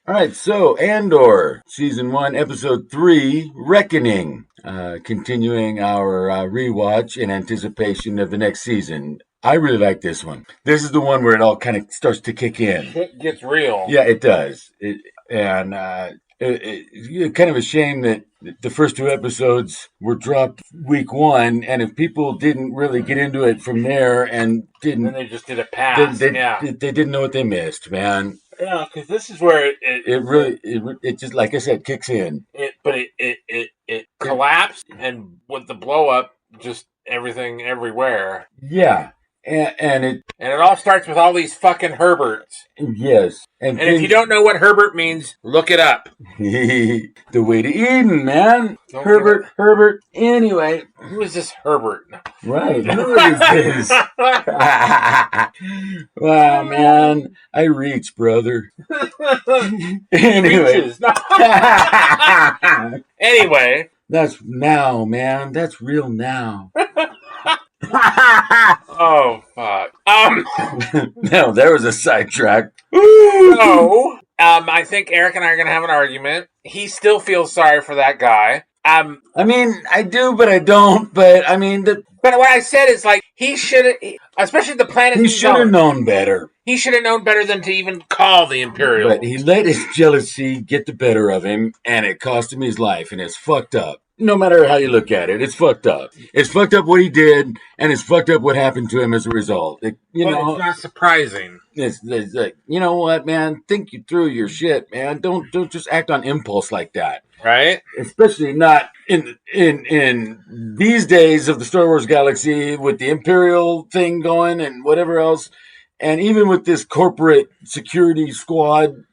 All right, so Andor, Season 1, Episode 3, Reckoning. Continuing our rewatch in anticipation of the next season. I really like this one. This is the one where it all kind of starts to kick in. Shit gets real. Yeah, it does. It's kind of a shame that the first two episodes were dropped week one, and if people didn't really get into it from there and Then didn't, they just did a pass. they didn't know what they missed, man. Yeah, because this is where It just, like I said, kicks in. It collapsed, and with the blow up, just everything everywhere. Yeah, and it all starts with all these fucking Herberts. Yes, and if you don't know what Herbert means, look it up. The way to Eden, man. Herbert. Anyway, who is this Herbert? Right, who is this? Wow, man, I reach, brother. Anyway, anyway, that's now, man. That's real now. Oh fuck! No, there was a sidetrack. No, I think Eric and I are gonna have an argument. He still feels sorry for that guy. I mean, I do, but I don't. But I mean, but what I said is like he should have, especially the planet. He should have known better. He should have known better than to even call the Imperials. But he let his jealousy get the better of him, and it cost him his life, and it's fucked up. No matter how you look at it, it's fucked up. It's fucked up what he did, and it's fucked up what happened to him as a result. It's not surprising. It's like, you know what, man? Think you through your shit, man. Don't just act on impulse like that. Right? Especially not in these days of the Star Wars galaxy with the Imperial thing going and whatever else, and even with this corporate security squad,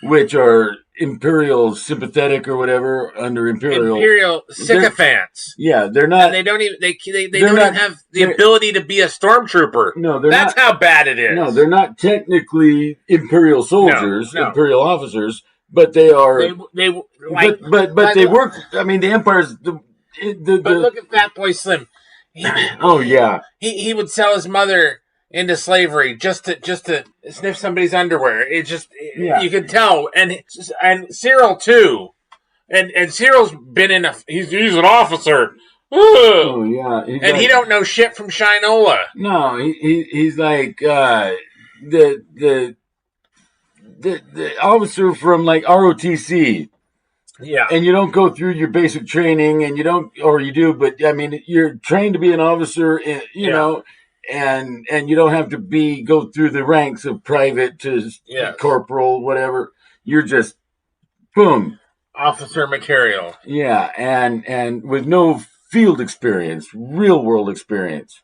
which are Imperial sympathetic or whatever under Imperial sycophants. They're not. And they don't even they don't even have the ability to be a stormtrooper. No, that's not, how bad it is. No, they're not technically Imperial soldiers, Imperial officers, but they are. But they work. I mean, the Empire's but look at Fat Boy Slim. He would sell his mother into slavery just to sniff somebody's underwear. It just you can tell, and Cyril too, and Cyril's been he's an officer. Oh yeah, and he don't know shit from Shinola. No, he's like the officer from like ROTC. Yeah, and you don't go through your basic training, and you don't, or you do, but I mean, you're trained to be an officer, you know. And you don't have to go through the ranks of private to corporal, whatever. You're just boom, officer material. Yeah, and with no field experience, real world experience,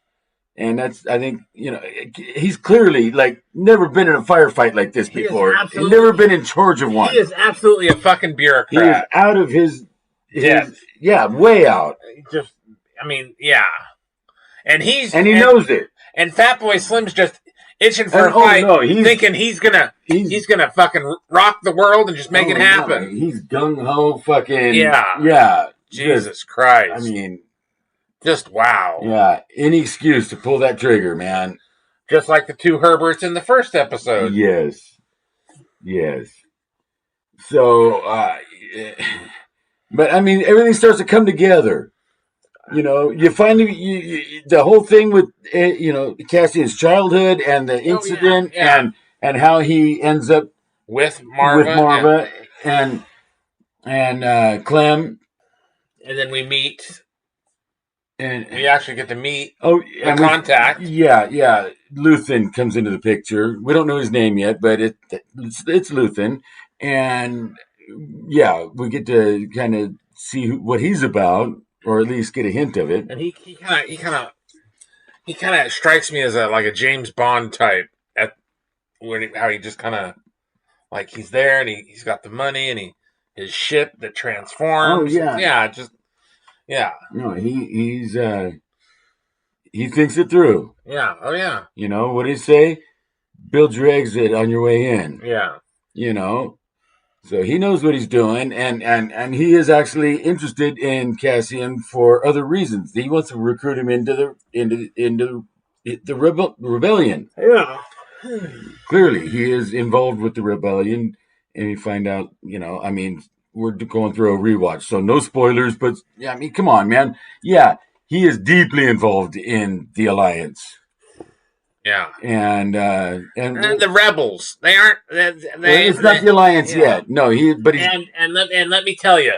and that's, I think, he's clearly like never been in a firefight like this before. He's never been in charge of one. He is absolutely a fucking bureaucrat. He is out of his way out. And he knows it. And Fat Boy Slim's just itching for a fight, thinking he's gonna fucking rock the world and just make it happen. No. He's gung ho, fucking Jesus Christ! I mean, just wow. Yeah, any excuse to pull that trigger, man. Just like the two Herberts in the first episode. Yes. So, but I mean, everything starts to come together. You finally, the whole thing with, Cassian's childhood and the incident and how he ends up with Marva and Clem. And then we meet, and we actually get to meet the contact. Luthen comes into the picture. We don't know his name yet, but it's Luthen. And we get to kind of see what he's about, or at least get a hint of it. And he kind of strikes me as a James Bond type how he just kind of like he's there and he's got the money and his ship that transforms. Oh yeah. No, he thinks it through. Yeah. Oh yeah. What did he say? Build your exit on your way in. Yeah. So he knows what he's doing, and he is actually interested in Cassian for other reasons. He wants to recruit him into the rebellion. Yeah. Clearly, he is involved with the rebellion, and you find out, I mean, we're going through a rewatch, so no spoilers. But yeah, I mean, come on, man. Yeah, he is deeply involved in the Alliance, Yeah. and And the rebels, they aren't. it's not the Alliance yet. No, but he's And let me tell you,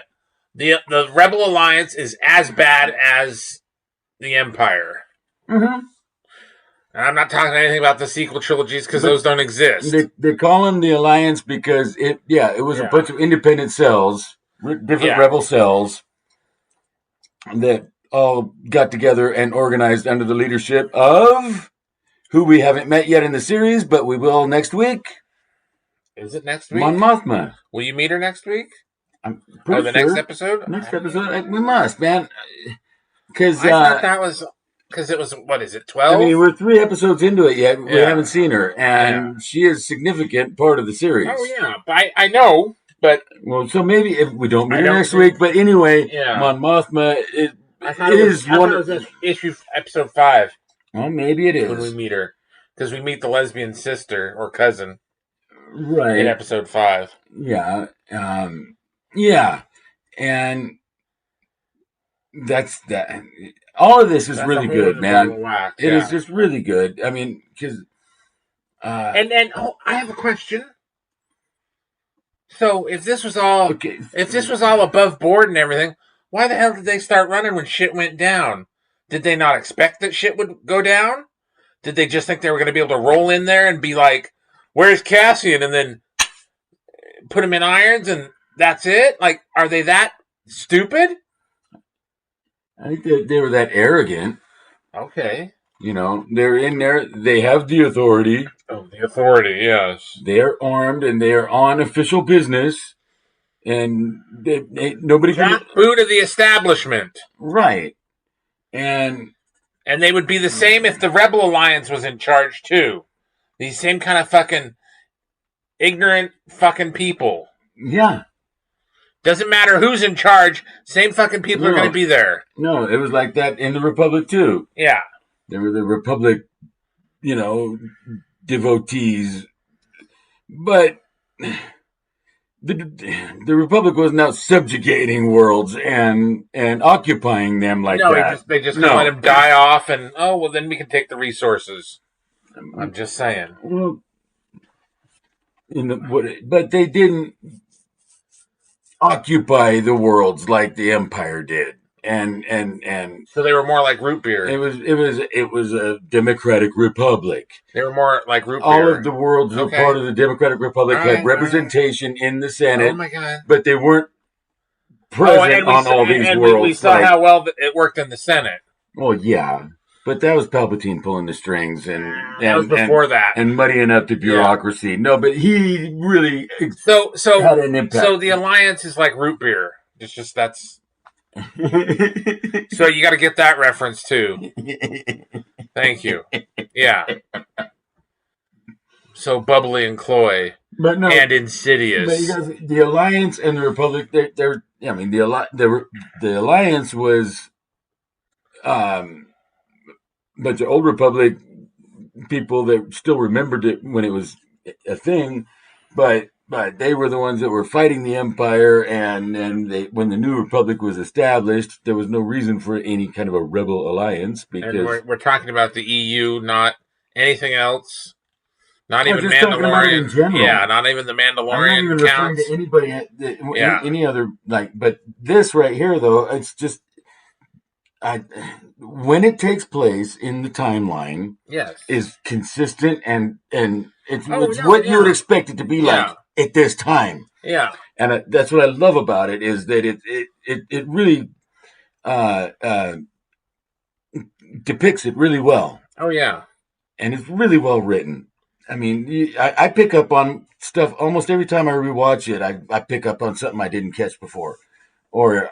the Rebel Alliance is as bad as the Empire. Mhm. And I'm not talking anything about the sequel trilogies because But those don't exist. they call him the Alliance because it was a bunch of independent cells, different rebel cells that all got together and organized under the leadership of who we haven't met yet in the series, but we will next week. Is it next week? Mon Mothma. Will you meet her next week? I'm pretty the sure. next episode? Next episode, we must, man. Because I thought that was because it was, what is it, 12? I mean, we're 3 episodes into it yet. We haven't seen her, and she is a significant part of the series. Oh yeah, but I know, but well, so maybe if we don't meet her next week, but anyway, Mon Mothma is one. It was episode 5. Well, maybe it is when we meet her, because we meet the lesbian sister or cousin, right, in episode 5. Yeah, and that's that. All of this is really good, man. It is just really good. I mean, because and I have a question. So if this was all above board and everything, why the hell did they start running when shit went down? Did they not expect that shit would go down? Did they just think they were going to be able to roll in there and be like, "Where's Cassian?" and then put him in irons and that's it? Like, are they that stupid? I think they were that arrogant. Okay. They're in there. They have the authority. Oh, the authority, yes. They're armed and they are on official business. And nobody can boot of the establishment. Right. And they would be the same if the Rebel Alliance was in charge, too. These same kind of fucking ignorant fucking people. Yeah. Doesn't matter who's in charge, same fucking people are going to be there. No, it was like that in the Republic, too. Yeah. There were the Republic, devotees. But the Republic wasn't out subjugating worlds and occupying them like that. They just let him die off and, then we can take the resources. I'm just saying. Well, but they didn't occupy the worlds like the Empire did, and so they were more like root beer. It was a democratic republic. They were more like root beer. All of the worlds were part of the Democratic Republic, had representation in the Senate. Oh my god! But they weren't present on all these worlds. We saw how well it worked in the Senate. Well, yeah. But that was Palpatine pulling the strings, and that was before that, and muddying up the bureaucracy. Yeah. No, but he really so had an impact. So the Alliance is like root beer. It's just that's. So you got to get that reference too. Thank you. Yeah. So bubbly and cloy, and insidious. But you guys, the Alliance and the Republic, they're the Alliance was. But the old Republic people that still remembered it when it was a thing, but they were the ones that were fighting the Empire, and when the new Republic was established, there was no reason for any kind of a rebel alliance because and we're talking about the EU, not anything else, not even Mandalorian. In general. Yeah, not even the Mandalorian. I'm not even referring to anybody, any other but this right here though, it's just. When it takes place in the timeline, is consistent and it's what you would expect it to be like at this time. Yeah, and that's what I love about it is that it really depicts it really well. Oh yeah, and it's really well written. I mean, I pick up on stuff almost every time I rewatch it. I pick up on something I didn't catch before, or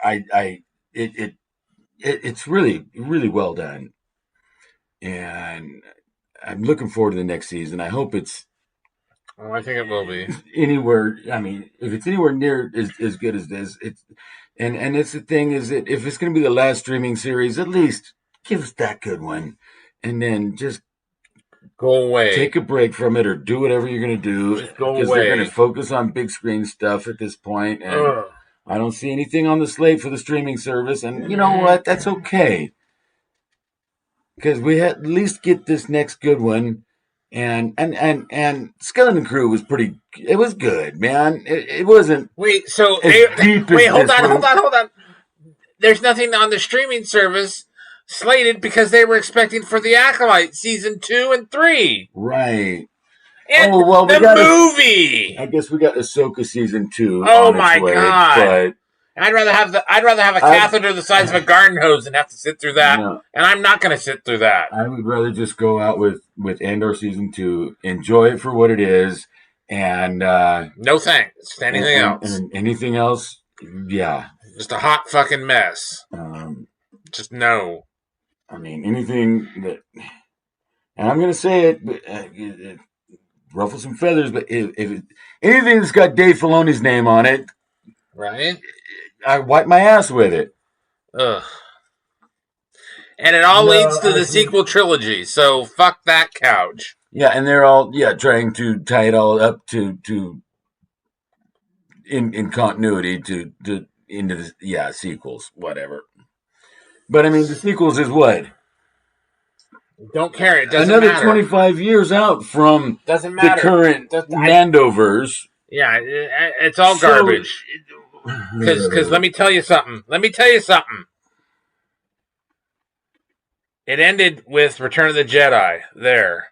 it's really, really well done. And I'm looking forward to the next season. I hope it's... Oh, I think it will be. Anywhere... I mean, if it's anywhere near as good as this, and it's the thing is that if it's going to be the last streaming series, at least give us that good one. And then just Go away. Take a break from it or do whatever you're going to do. Just go because away. they're going to focus on big screen stuff at this point. And Ugh. I don't see anything on the slate for the streaming service. And you know what? That's okay. Because we at least get this next good one. And Skeleton Crew was pretty. It was good, man. It wasn't. Wait, so deep as hold this on, one. hold on. There's nothing on the streaming service slated because they were expecting for The Acolyte season 2 and 3. Right. And we got movie. I guess we got Ahsoka season 2. Oh on my its way, god! But I'd rather have a catheter the size of a garden hose than have to sit through that. No. And I'm not going to sit through that. I would rather just go out with Andor season 2, enjoy it for what it is, and no thanks to anything else. And anything else, yeah, just a hot fucking mess. Just no. I mean, anything that, and I'm going to say it, but, it ruffle some feathers, but if anything that's got Dave Filoni's name on it, right, I wipe my ass with it. Ugh. And it all leads to the sequel trilogy, so fuck that couch. Yeah, and they're all trying to tie it all up to in continuity to into the sequels, whatever. But I mean, the sequels is what? Don't care. It doesn't Another matter. 25 years out from doesn't matter. The current Mandoverse. Yeah, it's all garbage. Because let me tell you something. It ended with Return of the Jedi. There.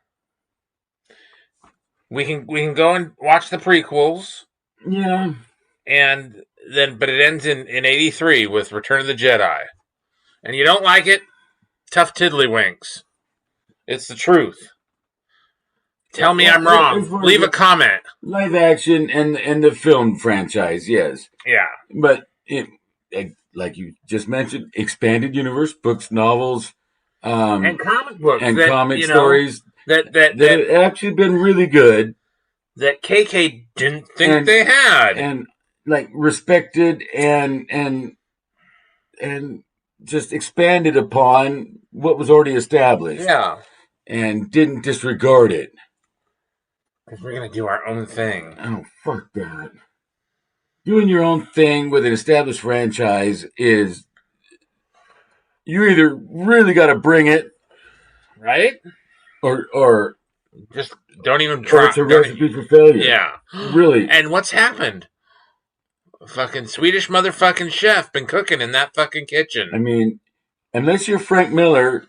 We can go and watch the prequels. Yeah. And then, but it ends in 83 with Return of the Jedi. And you don't like it? Tough tiddlywinks. It's the truth. Tell me I'm wrong. Leave a comment. Live action and the film franchise, yes. Yeah. But like you just mentioned, expanded universe, books, novels, and comic books and comic stories that have actually been really good. That KK didn't think they had, and like respected and just expanded upon what was already established. Yeah, and didn't disregard it. Because we're gonna do our own thing. Oh, fuck that. Doing your own thing with an established franchise is, you either really got to bring it, right, or just don't even try. Or it's a recipe for failure. Yeah, really. And what's happened? Fucking Swedish motherfucking chef been cooking in that fucking kitchen. I mean, unless you're Frank Miller,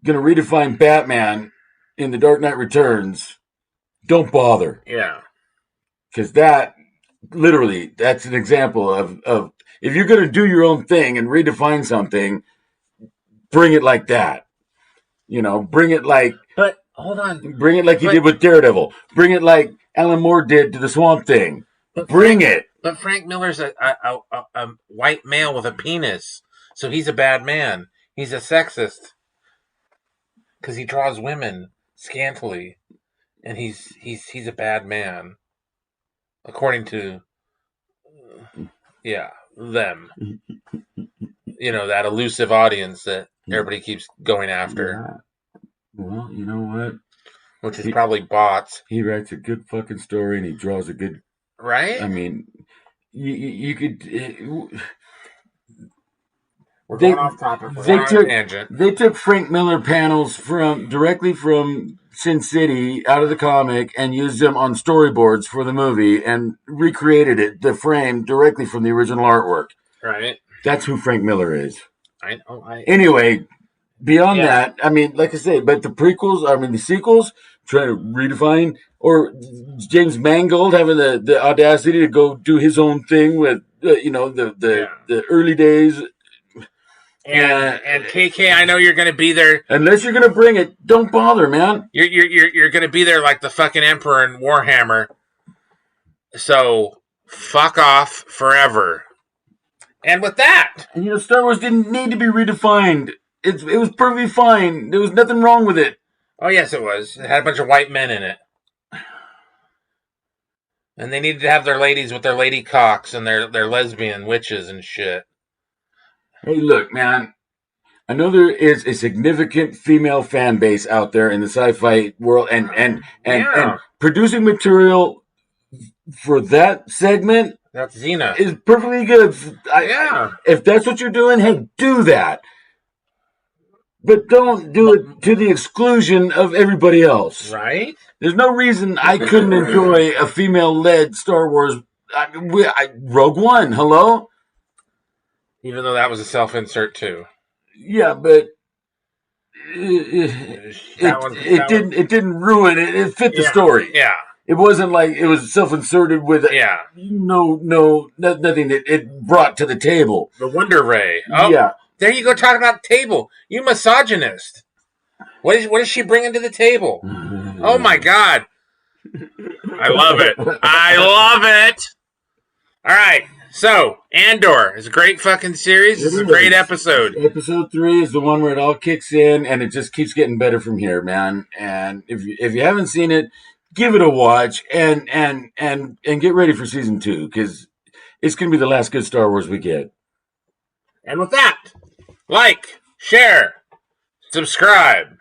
gonna redefine Batman in The Dark Knight Returns, don't bother. Yeah, because that's an example of if you're gonna do your own thing and redefine something, bring it like that. Bring it like. But hold on. Bring it like you did with Daredevil. Bring it like Alan Moore did to the Swamp Thing. Bring it. But Frank Miller's a white male with a penis, so he's a bad man. He's a sexist because he draws women scantily, and he's a bad man, according to them. That elusive audience that everybody keeps going after. Yeah. Well, you know what? Which is probably bots. He writes a good fucking story and he draws a good. Right? I mean, you could. We're going off topic. They took Frank Miller panels directly from Sin City out of the comic and used them on storyboards for the movie and recreated the frame directly from the original artwork. Right. That's who Frank Miller is. I know. Anyway, beyond that, I mean, like I said, but the sequels, trying to redefine, or James Mangold having the audacity to go do his own thing with, the early days. And KK, I know you're going to be there. Unless you're going to bring it, don't bother, man. You're going to be there like the fucking Emperor in Warhammer. So, fuck off forever. And with that... And Star Wars didn't need to be redefined. It was perfectly fine. There was nothing wrong with it. Oh, yes, it was. It had a bunch of white men in it. And they needed to have their ladies with their lady cocks and their lesbian witches and shit. Hey, look, man. I know there is a significant female fan base out there in the sci-fi world, and producing material for that segment That's Xena. is perfectly good. If that's what you're doing, hey, do that. But don't do it to the exclusion of everybody else. Right? There's no reason I couldn't enjoy a female-led Star Wars. Rogue One, hello? Even though that was a self-insert too. Yeah, but it didn't ruin it. It fit the story. Yeah. It wasn't like it was self-inserted with nothing that it brought to the table. The Wonder Ray. Oh, yeah. There you go, talking about the table. You misogynist. What is she bringing to the table? Oh my God. I love it. I love it. All right. So, Andor is a great fucking series. It's a great episode. Episode 3 is the one where it all kicks in, and it just keeps getting better from here, man. And if you haven't seen it, give it a watch and get ready for season 2, because it's going to be the last good Star Wars we get. And with that, like, share, subscribe.